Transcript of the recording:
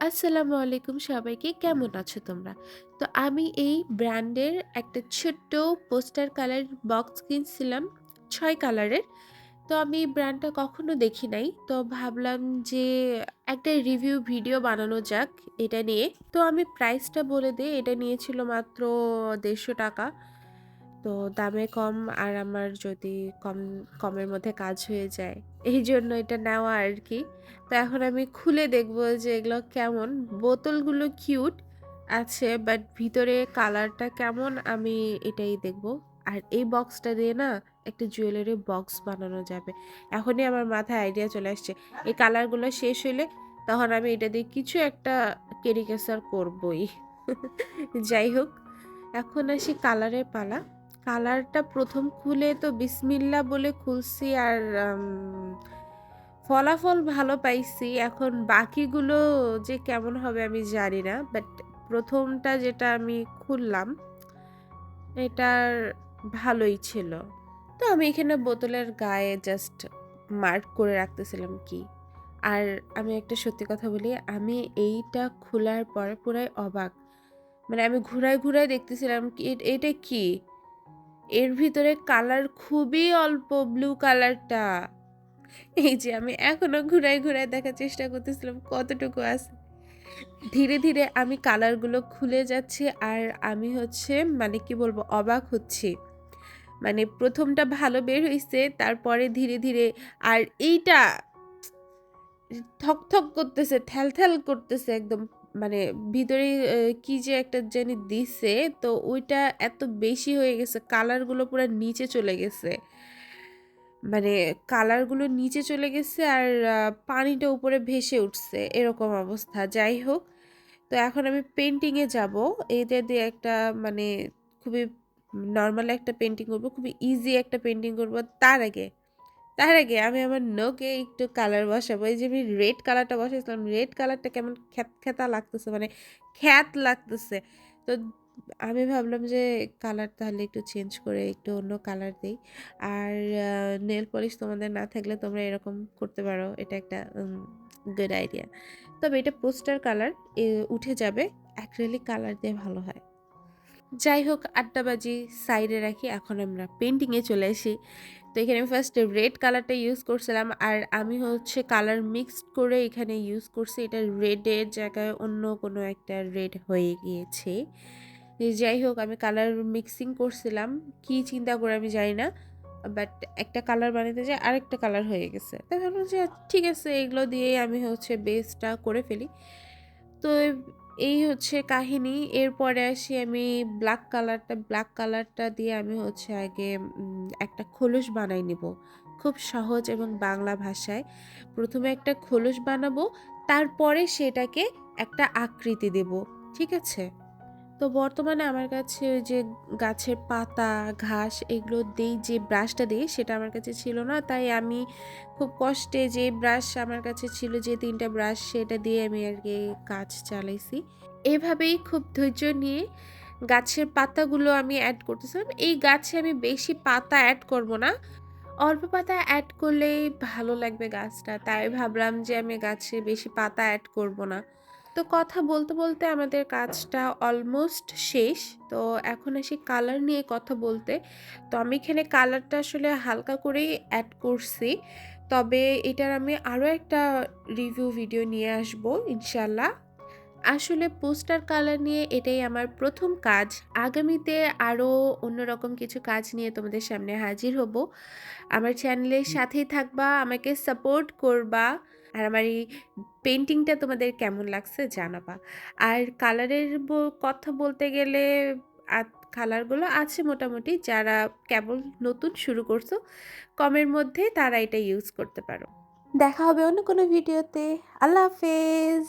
আসসালামু আলাইকুম সবাইকে। কেমন আছো তোমরা? তো আমি এই ব্র্যান্ডের একটা ছোট্ট পোস্টার কালার বক্স কিনছিলাম ৬ কালারের। তো আমি এই ব্র্যান্ডটা কখনো দেখি নাই। তো ভাবলাম যে একটা রিভিউ ভিডিও বানানো যাক এটা নিয়ে। তো আমি প্রাইসটা বলে দেই। এটা নিয়েছিল মাত্র ৳১৫০ তো দামে কম আর আমার যদি কমের মধ্যে কাজ হয়ে যায়। এইজন্য এটা নেওয়া আরকি। তো এখন আমি খুলে দেখব যে এগুলো কেমন। বোতলগুলো কিউট আছে বাট ভিতরে কালারটা কেমন আমি এটাই দেখব। আর এই বক্সটা দিয়ে না একটা জুয়েলারি বক্স বানানো যাবে। এখনই আমার মাথায় আইডিয়া চলে আসছে। এই কালারগুলো শেষ হইলে তখন আমি এটা দিয়ে কিছু একটা কেরিকেচার করবই। যাই হোক, এখন আসি কালারের পালা। কালারটা ১ম খুলে তো বিসমিল্লাহ বলে খুলছি আর ফলাফল ভালো পাইছি। এখন বাকিগুলো যে কেমন হবে আমি জানি না। বাট ১ম টা যেটা আমি খুললাম, এটার ভালোই ছিল। তো আমি এখানে বোতলের গায়ে জাস্ট মার্ক করে রাখতেছিলাম কি। আর আমি একটা সত্যি কথা বলি, আমি এইটা খোলার পরে পুরাই অবাক। মানে আমি ঘুরায় দেখতেছিলাম কি এটা কি? এর ভিতরে কালার খুবই অল্প ব্লু কালারটা। এই যে আমি এখনো ঘুরায় দেখার চেষ্টা করতেছিলাম কতটুকু আছে। ধীরে আমি কালারগুলো খুলে যাচ্ছি আর আমি হচ্ছে মানে কি বলবো অবাক হচ্ছি। মানে ১ম টা ভালো বের হইছে তারপরে ধীরে আর এইটা থক করতেছে, থ্যাল করতেছে একদম। মানে ভিতরে কি যে একটা জানি দিছে তো ওইটা এত বেশি হয়ে গেছে কালারগুলো পুরা নিচে চলে গেছে। মানে কালারগুলো নিচে চলে গেছে আর পানিটা উপরে ভেসে উঠছে এরকম অবস্থা। যাই হোক, তো এখন আমি পেইন্টিং এ যাবো। এইটা দিয়ে একটা মানে খুবই নরমাল একটা পেইন্টিং করব। খুবই ইজি একটা পেইন্টিং করব। তার আগে আমি আমার নোকে একটু কালার বসাবো। এই যে আমি রেড কালারটা বসাইছিলাম, রেড কালারটা কেমন খ্যাত লাগতেছে মানে খ্যাত লাগতেছে। তো আমি ভাবলাম যে কালার তাহলে একটু চেঞ্জ করে একটু অন্য কালার দেই। আর নেল পলিশ তোমাদের না থাকলে তোমরা এরকম করতে পারো। এটা একটা গুড আইডিয়া। তবে এটা পোস্টার কালার উঠে যাবে। অ্যাক্রিলিক কালার দিয়ে ভালো হয়। যাই হোক আড্ডাবাজি সাইডে রাখি। এখন আমরা পেইন্টিং এ চলে আসি। তো এখানে আমি ফার্স্ট রেড কালারটা ইউজ করছিলাম আর আমি হচ্ছে কালার মিক্সড করে এখানে ইউজ করছি। এটা রেডের জায়গায় অন্য কোনো একটা রেড হয়ে গিয়েছে। যাই হোক আমি কালার মিক্সিং করছিলাম। কি চিন্তা করে আমি জানি না। বাট একটা কালার বানাতে যেয়ে আরেকটা কালার হয়ে গেছে। তাই ভাবলাম যে ঠিক আছে এগুলো দিয়েই আমি হচ্ছে বেসটা করে ফেলি। তো এই হচ্ছে কাহিনী। এরপরে আসি আমি ব্ল্যাক কালারটা দিয়ে আমি হচ্ছে আগে একটা খোলস বানাই নিব। খুব সহজ এবং বাংলা ভাষায়। ১ম এ একটা খোলস বানাবো, তারপরে সেটাকে একটা আকৃতি দেব। ঠিক আছে? তো বর্তমানে আমার কাছে ওই যে গাছের পাতা, ঘাস এগুলো দেই যে ব্রাশটা দেই সেটা আমার কাছে ছিল না। তাই আমি খুব কষ্টে যে ব্রাশ আমার কাছে ছিল যে ৩ টা ব্রাশ সেটা দিয়ে আমি আরকি কাজ চালাইছি। এভাবেই খুব ধৈর্য নিয়ে গাছের পাতাগুলো আমি এড করতেছিলাম। এই গাছে আমি বেশি পাতা এড করব না। অল্প পাতা এড করলেই ভালো লাগবে গাছটা। তাই ভাবলাম যে আমি গাছে বেশি পাতা এড করব না। তো কথা বলতে আমাদের কাজটা অলমোস্ট শেষ। তো এখন আসি কালার নিয়ে কথা বলতে। তো আমি এখানে কালারটা আসলে হালকা করেই এড করছি। তবে এটার আমি আরো একটা রিভিউ ভিডিও নিয়ে আসবো ইনশাআল্লাহ। আসলে পোস্টার কালার নিয়ে এটাই আমার ১ম কাজ। আগামীতে আরো অন্যরকম কিছু কাজ নিয়ে তোমাদের সামনে হাজির হব। আমার চ্যানেলের সাথেই থাকবা, আমাকে সাপোর্ট করবা। আর আমার এই পেইন্টিংটা তোমাদের কেমন লাগছে জানাবা। আর কালারের কথা বলতে গেলে আ কালারগুলো আছে মোটামুটি। যারা কেবল নতুন শুরু করছো, কমের মধ্যে তারা এটা ইউজ করতে পারো। দেখা হবে অন্য কোনো ভিডিওতে। আল্লাহ হাফেজ।